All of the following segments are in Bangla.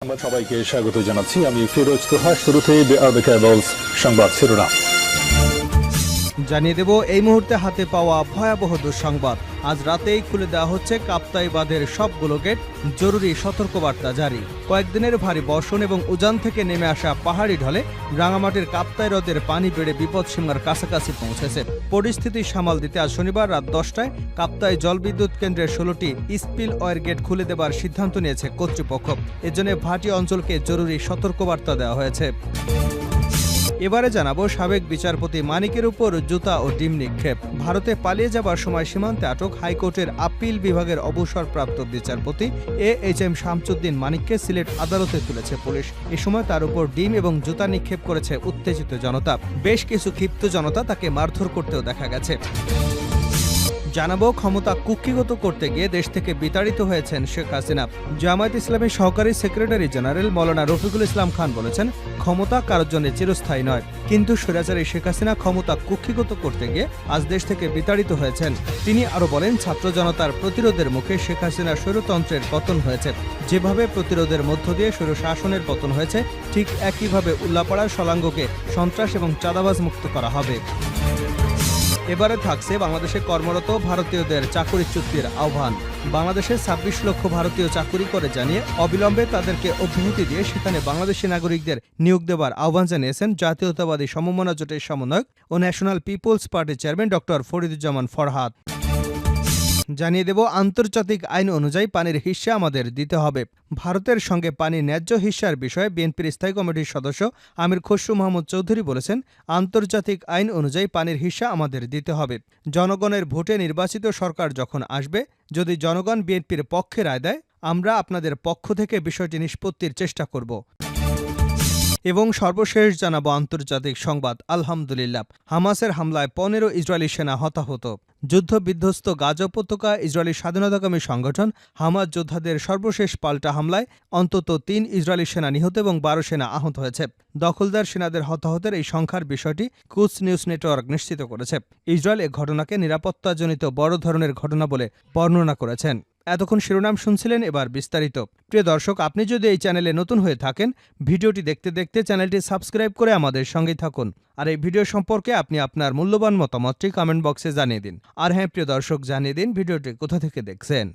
সংবাদ সবাইকে স্বাগত জানাচ্ছি। আমি ফিরোজ তোহা। শুরুতেই সংবাদ শিরোনাম জানিয়ে দেব এই মুহূর্তে হাতে পাওয়া ভয়াবহ দুঃসংবাদ। আজ রাতেই খুলে দেওয়া হচ্ছে কাপ্তাই বাঁধের সবগুলো গেট, জরুরি সতর্কবার্তা জারি। কয়েকদিনের ভারী বর্ষণ এবং উজান থেকে নেমে আসা পাহাড়ি ঢলে রাঙামাটির কাপ্তাই হ্রদের পানি বেড়ে বিপদসীমার কাছাকাছি পৌঁছেছে। পরিস্থিতি সামাল দিতে আজ শনিবার রাত 10টায় কাপ্তাই জলবিদ্যুৎ কেন্দ্রের 16টি স্পিল ওয়ার গেট খুলে দেবার সিদ্ধান্ত নিয়েছে কর্তৃপক্ষ। এজন্য ভাটি অঞ্চলকে জরুরি সতর্কবার্তা দেওয়া হয়েছে। এবারে জানাবো সাবেক বিচারপতি মানিকের উপর জুতা ও ডিম নিক্ষেপ। ভারতে পালিয়ে যাবার সময় সীমান্তে আটক হাইকোর্টের আপিল বিভাগের অবসরপ্রাপ্ত বিচারপতি AHM শামসুদ্দিন মানিককে সিলেট আদালতে তুলেছে পুলিশ। এ সময় তার উপর ডিম এবং জুতা নিক্ষেপ করেছে উত্তেজিত জনতা। বেশ কিছু ক্ষিপ্ত জনতা তাকে মারধর করতেও দেখা গেছে। জানাবো ক্ষমতা কুক্ষিগত করতে গিয়ে দেশ থেকে বিতাড়িত হয়েছেন শেখ হাসিনা। জামায়াত ইসলামের সহকারী সেক্রেটারি জেনারেল মৌলানা রফিকুল ইসলাম খান বলেছেন, ক্ষমতা কারোর জন্য চিরস্থায়ী নয়, কিন্তু স্বৈরাচারী শেখ হাসিনা ক্ষমতা কুক্ষিগত করতে গিয়ে আজ দেশ থেকে বিতাড়িত হয়েছেন। তিনি আরো বলেন, ছাত্র জনতার প্রতিরোধের মুখে শেখ হাসিনার স্বৈরতন্ত্রের পতন হয়েছে। যেভাবে প্রতিরোধের মধ্য দিয়ে স্বৈর শাসনের পতন হয়েছে, ঠিক একইভাবে উল্লাপাড়ার শলাঙ্গকে সন্ত্রাস এবং চাঁদাবাজ মুক্ত করা হবে। এবারে থাকছে বাংলাদেশে কর্মরত ভারতীয়দের চাকুরিচ্যুতির আহ্বান। বাংলাদেশে 26 লক্ষ ভারতীয় চাকুরি করে জানিয়ে অবিলম্বে তাদেরকে অব্যাহতি দিয়ে সেখানে বাংলাদেশি নাগরিকদের নিয়োগ দেবার আহ্বান জানিয়েছেন জাতীয়তাবাদী সমমনা জোটের সমন্বয়ক ও ন্যাশনাল পিপলস পার্টির চেয়ারম্যান ডক্টর ফরিদুজ্জামান ফরহাদ। জানিয়ে দেব আন্তর্জাতিক আইন অনুযায়ী পানির হিস্সা আমাদের দিতে হবে। ভারতের সঙ্গে পানির ন্যায্য হিস্সার বিষয়ে বিএনপির স্থায়ী কমিটির সদস্য আমির খসরু মাহমুদ চৌধুরী বলেছেন, আন্তর্জাতিক আইন অনুযায়ী পানির হিস্সা আমাদের দিতে হবে। জনগণের ভোটে নির্বাচিত সরকার যখন আসবে, যদি জনগণ বিএনপির পক্ষে রায় দেয়, আমরা আপনাদের পক্ষ থেকে বিষয়টি নিষ্পত্তির চেষ্টা করব। এবং সর্বশেষ জানাবো আন্তর্জাতিক সংবাদ। আলহামদুলিল্লাহ, হামাসের হামলায় 15 ইসরায়েলি সেনা হতাহত। যুদ্ধবিধ্বস্ত গাজা উপত্যকা ইসরায়েলি স্বাধীনতাকামী সংগঠন হামাস যোদ্ধাদের সর্বশেষ পাল্টা হামলায় অন্তত 3 ইসরায়েলি সেনা নিহত এবং 12 সেনা আহত হয়েছে। দখলদার সেনাদের হতাহতের এই সংখ্যার বিষয়টি কুচ নিউজ নেটওয়ার্ক নিশ্চিত করেছে। ইসরায়েল এ ঘটনাকে নিরাপত্তাজনিত বড় ধরনের ঘটনা বলে বর্ণনা করেছেন। এতক্ষণ শিরোনাম শুনছিলেন, এবার বিস্তারিত। প্রিয় দর্শক, আপনি যদি এই চ্যানেলে নতুন হয়ে থাকেন, ভিডিওটি দেখতে দেখতে চ্যানেলটি সাবস্ক্রাইব করে আমাদের সঙ্গেই থাকুন। আর এই ভিডিও সম্পর্কে আপনি আপনার মূল্যবান মতামতটি কমেন্ট বক্সে জানিয়ে দিন। আর হ্যাঁ প্রিয় দর্শক, জানিয়ে দিন ভিডিওটি কোথা থেকে দেখছেন।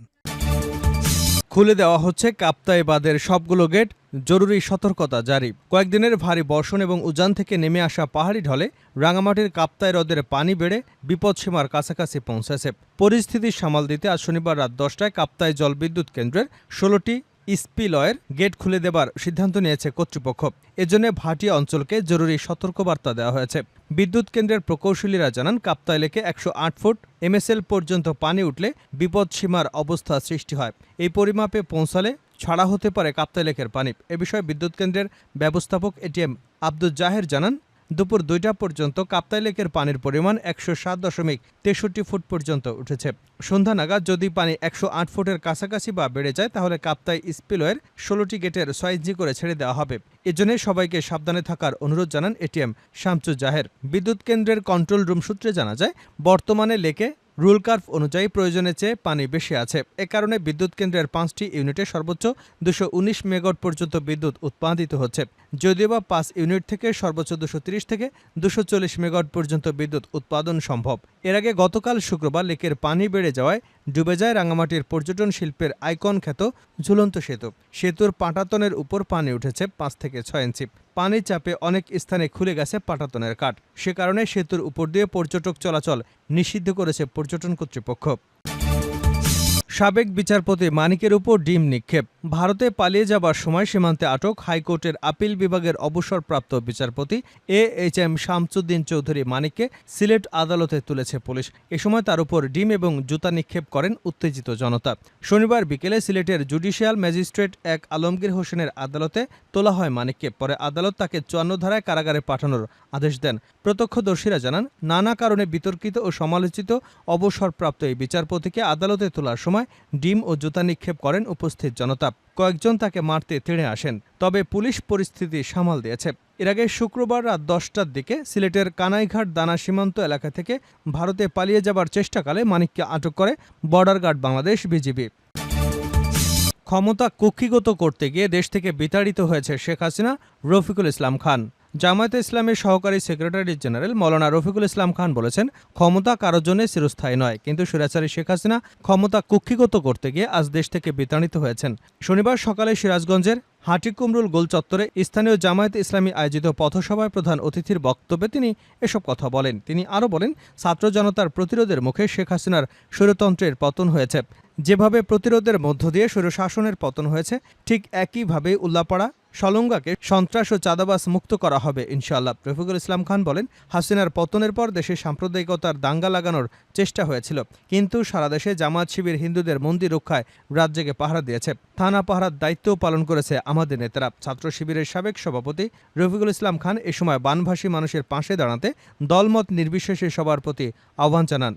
খুলে দেওয়া হচ্ছে কাপ্তাই বাঁধের সবগুলো গেট, জরুরি সতর্কতা জারি। কয়েকদিনের ভারী বর্ষণ এবং উজান থেকে নেমে আসা পাহাড়ি ঢলে রাঙামাটির কাপ্তাই হ্রদের পানি বেড়ে বিপদসীমার কাছাকাছি পৌঁছেছে। পরিস্থিতি সামাল দিতে আজ শনিবার রাত 10টায় কাপ্তাই জলবিদ্যুৎ কেন্দ্রের 16টি স্পিলওয়ের গেট খুলে দেবার সিদ্ধান্ত নিয়েছে কর্তৃপক্ষ। এজন্য ভাটি অঞ্চলকে জরুরি সতর্কবার্তা দেওয়া হয়েছে। বিদ্যুৎ কেন্দ্রের প্রকৌশলীরা জানান, কাপ্তাই লেকে 108 ফুট MSL পর্যন্ত পানি উঠলে বিপদসীমার অবস্থা সৃষ্টি হয়। এই পরিমাপে পৌঁছালে ছাড়া হতে পারে কাপ্তাই লেকের পানি। এ বিষয়ে বিদ্যুৎ কেন্দ্রের ব্যবস্থাপক ATM আব্দুল জাহের জানান, দুপুর 2টা পর্যন্ত কাপ্তাই লেকের পানির পরিমাণ 107.63 ফুট পর্যন্ত উঠেছে। সন্ধ্যা নাগাদ যদি পানি 108 ফুটের কাছাকাছি বা বেড়ে যায়, তাহলে কাপ্তাই স্পিলওয়ের 16টি গেটের 6 ইঞ্চি করে ছেড়ে দেওয়া হবে। এজন্য সবাইকে সাবধানে থাকার অনুরোধ জানান ATM শামসুল জাহের। বিদ্যুৎ কেন্দ্রের কন্ট্রোল রুম সূত্রে জানা যায়, বর্তমানে লেকে রুল কার্ভ অনুযায়ী প্রয়োজনের চেয়ে পানি বেশি আছে। এ কারণে বিদ্যুৎ কেন্দ্রের 5টি ইউনিটে সর্বোচ্চ 219 মেগাওয়াট পর্যন্ত বিদ্যুৎ উৎপাদিত হচ্ছে। যদিও বা 5 ইউনিট থেকে সর্বোচ্চ 230 থেকে 240 মেগাওয়াট পর্যন্ত বিদ্যুৎ উৎপাদন সম্ভব। এর আগে গতকাল শুক্রবার লেকের পানি বেড়ে যাওয়ায় ডুবে যায় রাঙামাটির পর্যটন শিল্পের আইকন খ্যাত ঝুলন্ত সেতু। সেতুর পাটাতনের উপর পানি উঠেছে 5 থেকে 6 ইঞ্চি। পানির চাপে অনেক স্থানে খুলে গেছে পাটাতনের কাঠ। সে কারণে সেতুর উপর দিয়ে পর্যটক চলাচল নিষিদ্ধ করেছে পর্যটন কর্তৃপক্ষ। সাবেক বিচারপতি মানিকের উপর ডিম নিক্ষেপ। ভারতে পালিয়ে যাবার সময় সীমান্তে আটক হাইকোর্টের আপিল বিভাগের অবসরপ্রাপ্ত বিচারপতি AHM শামসুদ্দিন চৌধুরী মানিককে সিলেট আদালতে তুলেছে পুলিশ। এ সময় তার উপর ডিম এবং জুতা নিক্ষেপ করেন উত্তেজিত জনতা। শনিবার বিকেলে সিলেটের জুডিশিয়াল ম্যাজিস্ট্রেট এক আলমগীর হোসেনের আদালতে তোলা হয় মানিককে। পরে আদালত তাকে 54 ধারায় কারাগারে পাঠানোর আদেশ দেন। প্রত্যক্ষদর্শীরা জানান, নানা কারণে বিতর্কিত ও সমালোচিত অবসরপ্রাপ্ত এই বিচারপতিকে আদালতে তোলার সময় ডিম ও জুতা নিক্ষেপ করেন উপস্থিত জনতা। কয়েকজন তাকে মারতে তেড়ে আসেন, তবে পুলিশ পরিস্থিতি সামাল দিয়েছে। এর আগে শুক্রবার রাত 10টার দিকে সিলেটের কানাইঘাট দানা সীমান্ত এলাকা থেকে ভারতে পালিয়ে যাবার চেষ্টাকালে মানিককে আটক করে বর্ডার গার্ড বাংলাদেশ BGB। ক্ষমতা কুক্ষিগত করতে গিয়ে দেশ থেকে বিতাড়িত হয়েছে শেখ হাসিনা, রফিকুল ইসলাম খান। জামায়াতে ইসলামের সহকারী সেক্রেটারি জেনারেল মাওলানা রফিকুল ইসলাম খান বলেছেন, ক্ষমতা কারোর জন্য চিরস্থায়ী নয়, কিন্তু স্বৈরাচারী শেখ হাসিনা ক্ষমতা কুক্ষিগত করতে গিয়ে আজ দেশ থেকে বিতাড়িত হয়েছেন। শনিবার সকালে সিরাজগঞ্জের হাটিকুমরুল গোল চত্বরে স্থানীয় জামায়াতে ইসলামী আয়োজিত পথসভায় প্রধান অতিথির বক্তব্যে তিনি এসব কথা বলেন। তিনি আরও বলেন, ছাত্র জনতার প্রতিরোধের মুখে শেখ হাসিনার স্বৈরতন্ত্রের পতন হয়েছে। যেভাবে প্রতিরোধের মধ্য দিয়ে স্বৈরশাসনের পতন হয়েছে, ঠিক একইভাবে উল্লাপাড়া সলঙ্গাকে সন্ত্রাস ও চাঁদাবাজ মুক্ত করা হবে ইনশাআল্লাহ। রফিকুল ইসলাম খান বলেন, হাসিনার পতনের পর দেশে সাম্প্রদায়িকতার দাঙ্গা লাগানোর চেষ্টা হয়েছিল, কিন্তু সারা দেশে জামায়াত শিবির হিন্দুদের মন্দির রক্ষায় রাত জেগে পাহারা দিয়েছে। থানা পাহারার দায়িত্বও পালন করেছে আমাদের নেতারা। ছাত্র শিবিরের সাবেক সভাপতি রফিকুল ইসলাম খান এ সময় বানভাসী মানুষের পাশে দাঁড়াতে দলমত নির্বিশেষে সবার প্রতি আহ্বান জানান।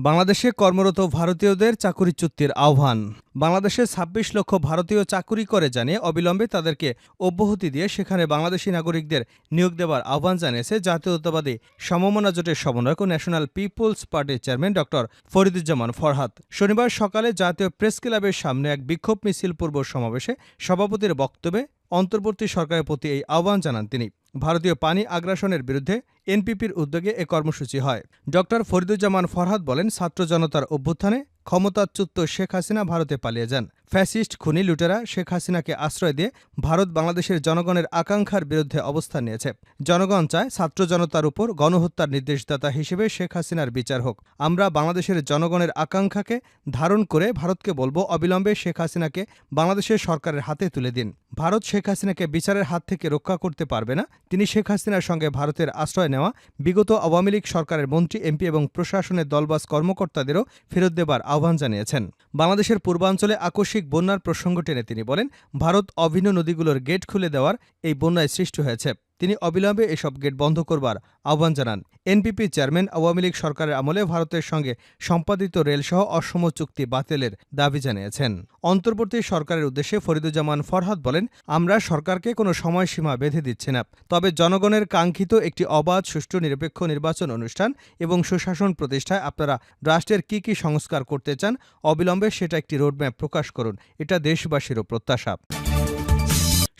বাংলাদেশে কর্মরত ভারতীয়দের চাকুরিচ্যুতির আহ্বান। বাংলাদেশে ২৬ লক্ষ ভারতীয় চাকুরি করে জানিয়ে অবিলম্বে তাদেরকে অব্যাহতি দিয়ে সেখানে বাংলাদেশি নাগরিকদের নিয়োগ দেওয়ার আহ্বান জানিয়েছে জাতীয়তাবাদী সমমনা জোটের সমন্বয়ক ও ন্যাশনাল পিপলস পার্টির চেয়ারম্যান ডক্টর ফরিদুজ্জামান ফরহাদ। শনিবার সকালে জাতীয় প্রেস ক্লাবের সামনে এক বিক্ষোভ মিছিল পূর্ব সমাবেশে সভাপতির বক্তব্যে অন্তর্বর্তী সরকারের প্রতি এই আহ্বান জানান তিনি। ভারতীয় পানি আগ্রাসনের বিরুদ্ধে এনপিপির উদ্যোগে এ কর্মসূচি হয়। ডক্টর ফরিদুজ্জামান ফরহাদ বলেন, ছাত্র জনতার অভ্যুত্থানে ক্ষমতাচ্যুত শেখ হাসিনা ভারতে পালিয়ে যান। ফ্যাসিস্ট খুনি লুটেরা শেখ হাসিনাকে আশ্রয় দিয়ে ভারত বাংলাদেশের জনগণের আকাঙ্ক্ষার বিরুদ্ধে অবস্থান নিয়েছে। জনগণ চায় ছাত্র জনতার উপর গণহত্যার নির্দেশদাতা হিসেবে শেখ হাসিনার বিচার হোক। আমরা বাংলাদেশের জনগণের আকাঙ্ক্ষাকে ধারণ করে ভারতকে বলবো, অবিলম্বে শেখ হাসিনাকে বাংলাদেশের সরকারের হাতে তুলে দিন। ভারত শেখ হাসিনাকে বিচারের হাত থেকে রক্ষা করতে পারবে না। তিনি শেখ হাসিনার সঙ্গে ভারতের আশ্রয় নেওয়া বিগত আওয়ামী লীগ সরকারের মন্ত্রী, এমপি এবং প্রশাসনের দলবাজ কর্মকর্তাদেরও ফেরত দেবার আহ্বান জানিয়েছেন। বাংলাদেশের পূর্বাঞ্চলে আকস্মিক বন্যার প্রসঙ্গ টেনে তিনি বলেন, ভারত অভিন্ন নদীগুলোর গেট খুলে দেওয়ার এই বন্যায় সৃষ্টি হয়েছে। তিনি অবিলম্বে এসব গেট বন্ধ করবার আহ্বান জানান। এনপিপি চেয়ারম্যান আওয়ামী লীগ সরকারের আমলে ভারতের সঙ্গে সম্পাদিত রেলসহ অসম চুক্তি বাতিলের দাবি জানিয়েছেন। অন্তর্বর্তী সরকারের উদ্দেশ্যে ফরিদুজ্জামান ফরহাদ বলেন, আমরা সরকারকে কোনো সময়সীমা বেঁধে দিচ্ছি না, তবে জনগণের কাঙ্ক্ষিত একটি অবাধ, সুষ্ঠু, নিরপেক্ষ নির্বাচন অনুষ্ঠান এবং সুশাসন প্রতিষ্ঠায় আপনারা রাষ্ট্রের কি কি সংস্কার করতে চান, অবিলম্বে সেটা একটি রোডম্যাপ প্রকাশ করুন। এটা দেশবাসীরও প্রত্যাশা।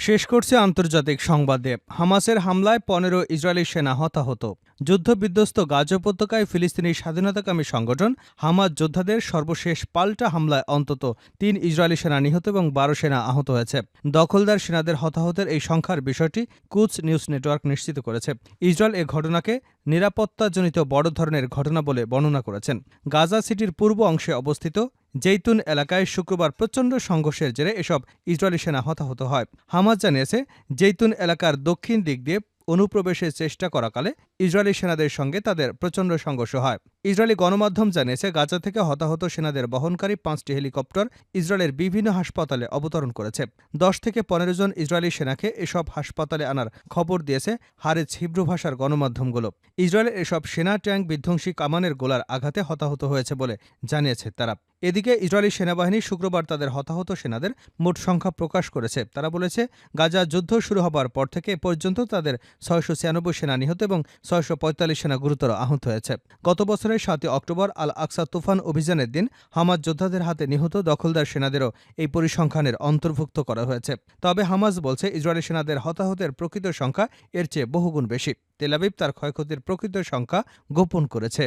শেষ করছে আন্তর্জাতিক সংবাদে। হামাসের হামলায় ১৫ ইসরায়েলি সেনা হতাহত। যুদ্ধবিধ্বস্ত গাজা উপত্যকায় ফিলিস্তিনি স্বাধীনতাকামী সংগঠন হামাস যোদ্ধাদের সর্বশেষ পাল্টা হামলায় অন্তত ৩ ইসরায়েলি সেনা নিহত এবং ১২ সেনা আহত হয়েছে। দখলদার সেনাদের হতাহতের এই সংখ্যার বিষয়টি কুচ নিউজ নেটওয়ার্ক নিশ্চিত করেছে। ইসরায়েল এ ঘটনাকে নিরাপত্তাজনিত বড় ধরনের ঘটনা বলে বর্ণনা করেছেন। গাজা সিটির পূর্ব অংশে অবস্থিত জেইতুন এলাকায় শুক্রবার প্রচণ্ড সংঘর্ষের জেরে এসব ইসরায়েলি সেনা হতাহত হয়। হামাস জানিয়েছে, জেইতুন এলাকার দক্ষিণ দিক দিয়ে অনুপ্রবেশের চেষ্টা করাকালে ইসরায়েলি সেনাদের সঙ্গে তাদের প্রচণ্ড সংঘর্ষ হয়। ইসরায়েলি গণমাধ্যম জানিয়েছে, গাজা থেকে হতাহত সেনাদের বহনকারী ৫টি হেলিকপ্টার ইসরায়েলের বিভিন্ন হাসপাতালে অবতরণ করেছে। ১০ থেকে ১৫ জন ইসরায়েলি সেনাকে এসব হাসপাতালে আনার খবর দিয়েছে হারেজ হিব্রু ভাষার গণমাধ্যমগুলো। ইসরায়েলের এসব সেনা ট্যাঙ্ক বিধ্বংসী কামানের গোলার আঘাতে হতাহত হয়েছে বলে জানিয়েছে তারা। এদিকে ইসরায়েলি সেনাবাহিনী শুক্রবার তাদের হতাহত সেনাদের মোট সংখ্যা প্রকাশ করেছে। তারা বলেছে, গাজা যুদ্ধ শুরু হবার পর থেকে এ পর্যন্ত তাদের ৬৯৬ সেনা নিহত এবং ৬৪৫ সেনা গুরুতর আহত হয়েছে। গত বছরের ৭ অক্টোবর আল আকসা তুফান অভিযানের দিন হামাস যোদ্ধাদের হাতে নিহত দখলদার সেনাদেরও এই পরিসংখ্যানের অন্তর্ভুক্ত করা হয়েছে। তবে হামাস বলছে, ইসরায়েলি সেনাদের হতাহতের প্রকৃত সংখ্যা এর চেয়ে বহুগুণ বেশি। তেল আবিব তার ক্ষয়ক্ষতির প্রকৃত সংখ্যা গোপন করেছে।